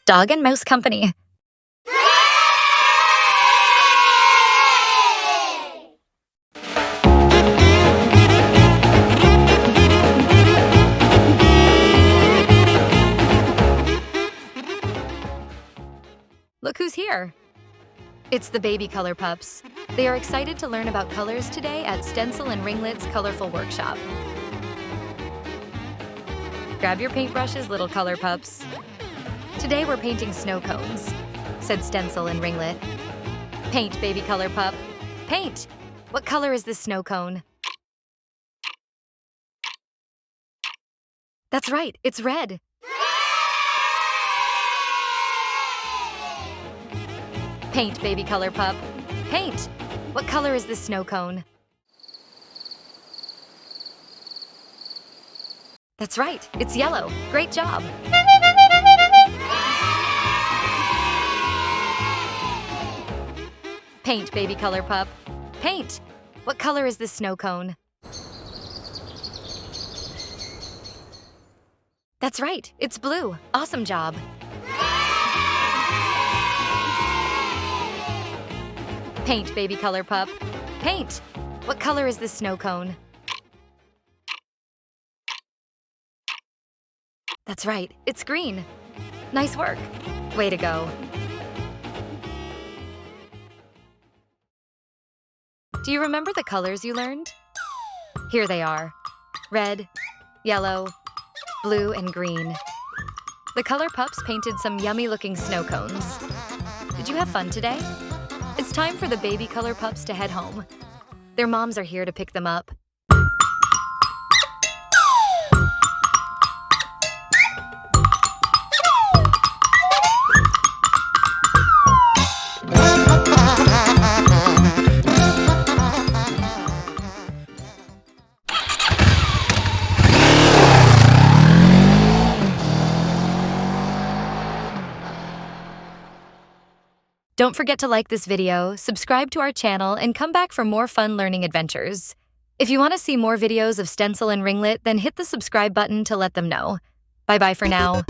Dog and Mouse Company. Look who's here. It's the baby Color Pups. They are excited to learn about colors today at Stincel and Ringlet's colorful workshop. Grab your paintbrushes, little Color Pups. Today we're painting snow cones, said Stincel and Ringlet. Paint, baby Color Pup. Paint! What color is this snow cone? That's right, it's red. Paint, baby Color Pup. Paint! What color is this snow cone? That's right, it's yellow. Great job. Paint, baby Color Pup. Paint! What color is this snow cone? That's right, it's blue. Awesome job. Paint, baby Color Pup. Paint! What color is this snow cone? That's right, it's green. Nice work. Way to go. Do you remember the colors you learned? Here they are. Red, yellow, blue, and green. The Color Pups painted some yummy-looking snow cones. Did you have fun today? It's time for the baby Color Pups to head home. Their moms are here to pick them up. Don't forget to like this video, subscribe to our channel, and come back for more fun learning adventures. If you want to see more videos of Stincel and Ringlet, then hit the subscribe button to let them know. Bye-bye for now.